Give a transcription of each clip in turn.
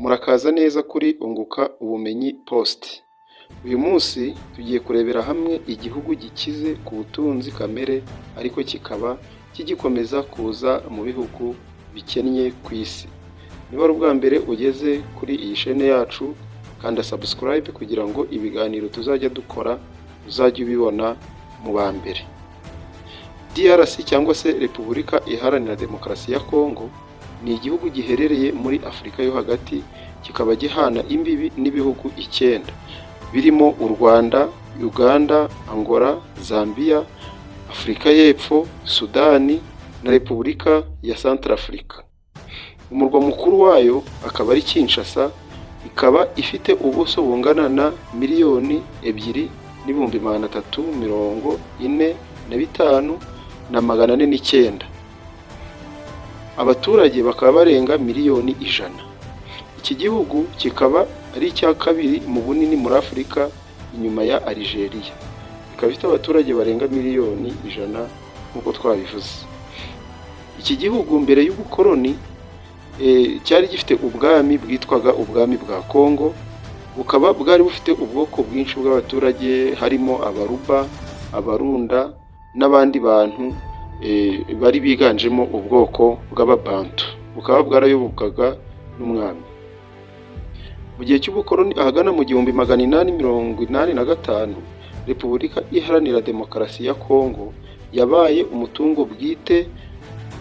Murakaza neza kuri Unguka Ubumenyi Post. Uyu munsi tugiye kurebera hamwe igihugu gikize ku butunzi kamere ariko kikaba kigikomeza kuza mu bihugu bikennye ku isi. Niba ari ubwa mbere ugeze kuri iyi chaîne yacu, kanda subscribe kugira ngo ibiganiro tuzajya dukora uzajye ubibona mu ba mbere. DRC cyangwa se Repubulika Iharanira Demokarasi ya Kongo ni igihugu giherereye muri Afurika yo hagati, kikaba gihana imbibi n'ibihugu 9 birimo u Rwanda, Uganda, Angola, Zambia, Afurika y'Epfo, Sudani na Repubulika ya Centrafrica. Umurwa mukuru wayo akaba ari Kinshasa, ikaba ifite ubuso bungana na miliyoni 2,345,409. Abaturage bakaba barenga miliyoni 100. Iki gihugu kikaba ari icya kabiri mu bunini muri Afurika inyuma ya Algeria. Ikaba ifite abaturage barenga miliyoni 100 nk'uko twabivuze. Iki gihugu mbere y'ubukoloni cyari gifite ubwami bwitwaga ubwami bwa Kongo, bukaba bwari bufite ubwoko bwinshi bw'abaturage harimo Abaruba, Abarunda n'abandi bantu bari biganjemo ubwoko bw'Ababantu. Bukaba bwarayobokaga n'umwami. Mu gihe cy'ubukoloni ahagana mu 1885, Repubulika Iharanira Demokarasi ya Kongo yabaye umutungo bwite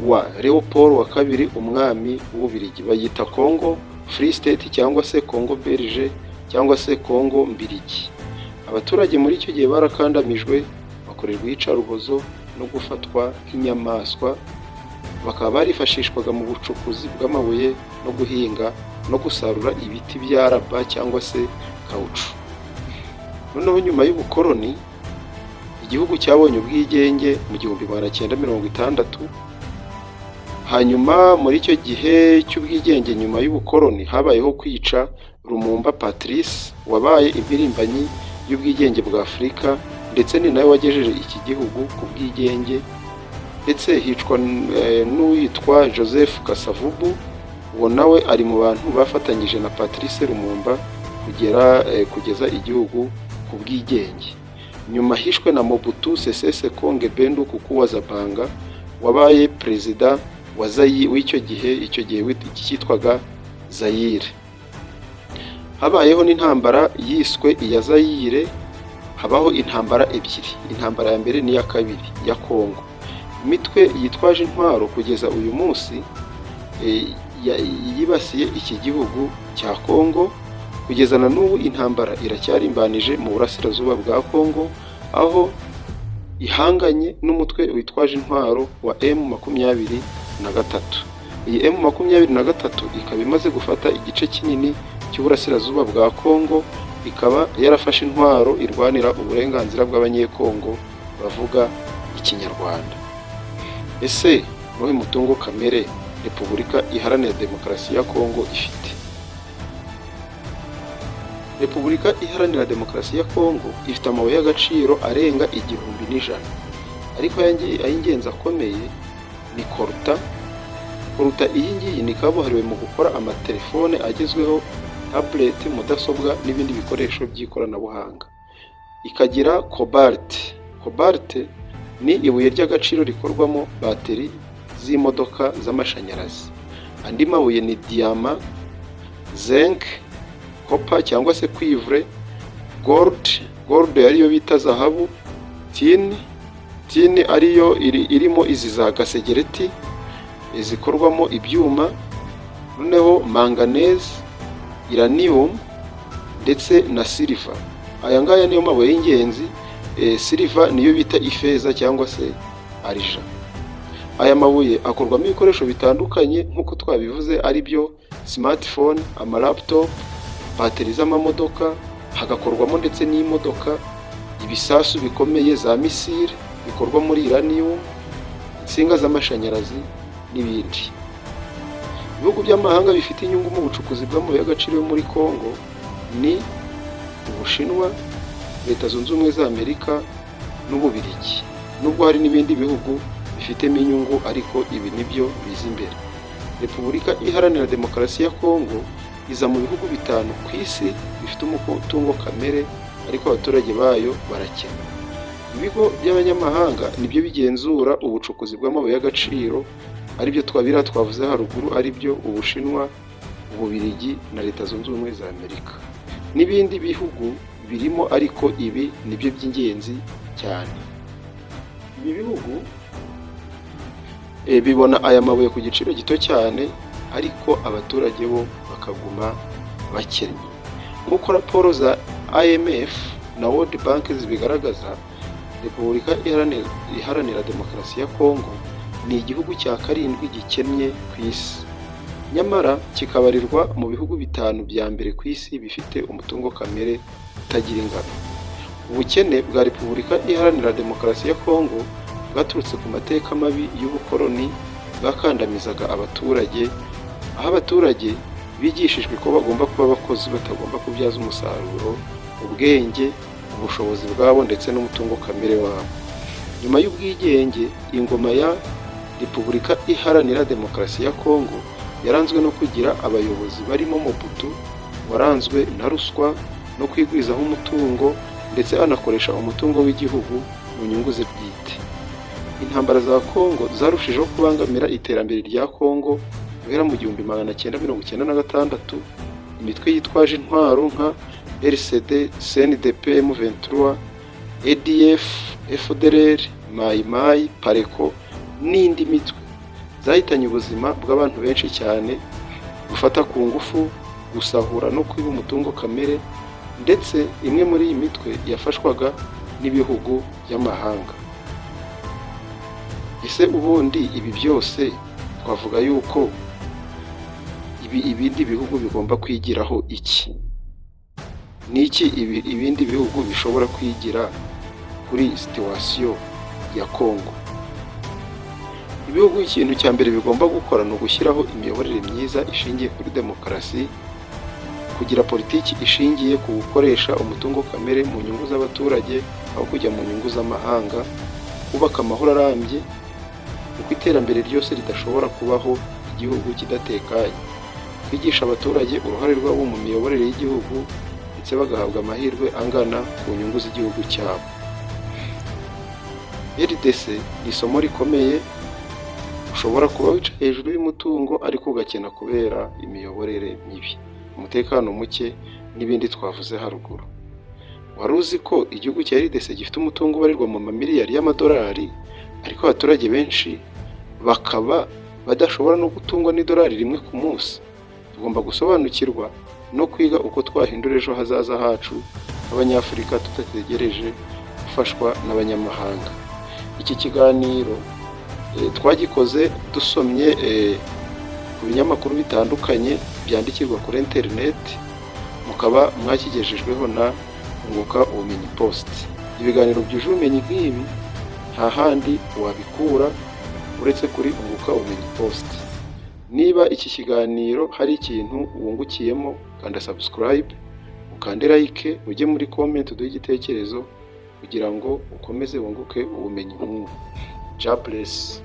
wa Leopold wa kabiri, umwami w'Ububiligi. Bayita Congo Free State cyangwa se Congo Belge cyangwa se Congo Mbiligi. Abaturage muri icyo gihe barakandamijwe, bakorerwa iyicarubozo no gufatwa nk'inyamaswa. Bakaba barifashishwaga mu bucukuzi bw'amabuye no guhinga no gusarura ibiti bya raba cyangwa se kauchu. Noneho nyuma y'ubukoloni igihugu cyabonye ubwigenge mu 1960. Hanyuma muri icyo gihe cy'ubwigenge nyuma y'ubukoloni habayeho kwica Lumumba Patrice, wabaye impirimbanyi y'ubwigenge bwa Afurika, ndetse ni nawe wagejeje iki gihugu ku bwigenge. Ndetse hicwa n'uwitwa Joseph Kasavubu, uwo nawe ari mu bantu bafatanyije na Patrice Lumumba kugeza igihugu ku bwigenge. Nyuma hishwe na Mobutu Sese Seko Ngbendu Kuku Zabanga, wabaye perezida wa w'icyo gihe cyitwaga Zaire. Habayeho n'intambara yiswe iya Zaire. Habaho intambara ebyiri, intambara ya mbere n'iya kabiri ya Kongo. Imitwe yitwaje intwaro kugeza uyu munsi yibasiye iki gihugu cya Kongo. Kugeza na n'ubu intambara iracyarimbanije mu burasirazuba bwa Kongo, aho ihanganye n'umutwe witwaje intwaro wa M23. Iyi M23 ikaba imaze gufata igice kinini cy'uburasirazuba bwa Kongo, ikaba yarafashe intwaro irwanira uburenganzira bw'abanyekongo bavuga Ikinyarwanda. Ese uwuhe mutungo kamere Repubulika Iharanira Demokarasi ya Kongo ifite? Repubulika Iharanira Demokarasi ya Kongo ifite amabuye y'agaciro arenga 1,100, ariko ay'ingenzi akomeye ni Coltan. Coltan iyi ngiyi ni kabuhariwe mu gukora amatelefone agezweho, tablet, mudasobwa n'ibindi bikoresho by'ikoranabuhanga. Ikagira Cobalt. Cobalt ni ibuye ry'agaciro rikorwamo bateri z'imodoka z'amashanyarazi. Andi mabuye ni diamant, zinc, copper cyangwa se cuivre, gold ariyo bita zahabu, tin ariyo irimo izi za gasegereti zikorwamo ibyuma, noneho manganese, uranium ndetse na silver. Aya ngaya niyo mabuye y'ingenzi. Silver niyo bita ifeza cyangwa se arija. Aya mabuye akorwamo ibikoresho bitandukanye nk'uko twabivuze, ari byo smartphone, amalaptop, bateri z'amamodoka, hagakorwamo ndetse n'imodoka, ibisasu bikomeye za misile bikorwa muri uranium, insinga z'amashanyarazi n'ibindi. Ibihugu by'amahanga bifite inyungu mu bucukuzi bw'amabuye y'agaciro yo muri Kongo ni Ubushinwa, Leta Zunze Ubumwe za Amerika n'Ububiligi. Nubwo hari n'ibindi bihugu bifitemo inyungu, ariko ibi nibyo biza imbere. Repubulika Iharanira Demokarasi ya Kongo iza mu bihugu 5 ku isi bifite umutungo kamere ariko abaturage bayo barakena. Ibigo by'abanyamahanga nibyo bigenzura ubucukuzi bw'amabuye y'agaciro, aribyo twavuze haruguru, aribyo Ubushinwa, Ububiligi na Leta Zunze Ubumwe za Amerika. N'ibindi bihugu birimo, ariko ibi nibyo by'ingenzi cyane. Ibi bihugu bibona aya mabuye ku giciro gito cyane, ariko abaturage bo bakaguma bakennye. Nk'uko raporo za IMF na World Bank zibigaragaza, Repubulika Iharanira Demokarasi ya Kongo ni igihugu cya 7 gikennye ku isi, nyamara kikabarirwa mu bihugu 5 bya mbere ku isi bifite umutungo kamere utagira ingano. Ubukene bwa Repubulika Iharanira Demokarasi ya Kongo bwaturutse ku mateka mabi y'ubukoloni bwakandamizaga abaturage, aho abaturage bigishijwe ko bagomba kuba abakozi batagomba kubyaza umusaruro ubwenge, ubushobozi bwabo ndetse n'umutungo kamere wabo. Nyuma y'ubwigenge, ingoma ya Repubulika Iharanira Demokarasi ya Kongo yaranzwe no kugira abayobozi barimo Mobutu, waranzwe na ruswa no kwigwizaho umutungo, ndetse anakoresha umutungo w'igihugu mu nyungu ze bwite. Intambara za Kongo zarushijeho kubangamira iterambere rya Kongo guhera mu 1996. Imitwe yitwaje intwaro nka RCD, CNDP, M23, ADF, FDLR, Mai Mai, Pareko n'indi mitwe zahitanye ubuzima bw'abantu benshi cyane, gufata ku ngufu, gusahura no kwiba umutungo kamere, ndetse imwe muri iyi mitwe yafashwaga n'ibihugu by'amahanga. Ese ubundi ibi byose twavuga yuko ibindi bihugu bigomba kwigiraho iki? Niki ibindi bihugu bishobora kwigira kuri situwasiyo ya Kongo? Ibihugu ikintu cya mbere bigomba gukora ni ugushyiraho imiyoborere myiza ishingiye kuri demokarasi, kugira politiki ishingiye ku gukoresha umutungo kamere mu nyungu z'abaturage aho kujya mu nyungu z'amahanga, kubaka amahoro arambye, kuko iterambere ryose ridashobora kubaho igihugu kidatekanye, kwigisha abaturage uruhare rwabo mu miyoborere y'igihugu ndetse bagahabwa amahirwe angana ku nyungu z'igihugu cyabo. RDC ni isomo rikomeye. Ushobora kuba wicaye hejuru y'umutungo ariko ugakena kubera imiyoborere mibi, umutekano muke n'ibindi twavuze haruguru. Wari uzi ko igihugu cya RDC gifite umutungo ubarirwa mu mamiliyari y'amadolari, ariko abaturage benshi bakaba badashobora no gutungwa n'idolari rimwe ku munsi? Tugomba gusobanukirwa no kwiga uko twahindura ejo hazaza hacu nk'Abanyafurika tutategereje gufashwa n'abanyamahanga. Iki kiganiro twagikoze dusomye ku binyamakuru bitandukanye byandikirwa kuri interineti, mukaba mwakigejejweho na Unguka Ubumenyi Post. Ibiganiro byuje ubumenyi nk'ibi nta handi wabikura uretse kuri Unguka Ubumenyi Post. Niba iki kiganiro hari ikintu wungukiyemo, kanda subscribe, ukande like, ujye muri comment uduhe igitekerezo kugira ngo ukomeze wunguke ubumenyi nk'ubu. God bless.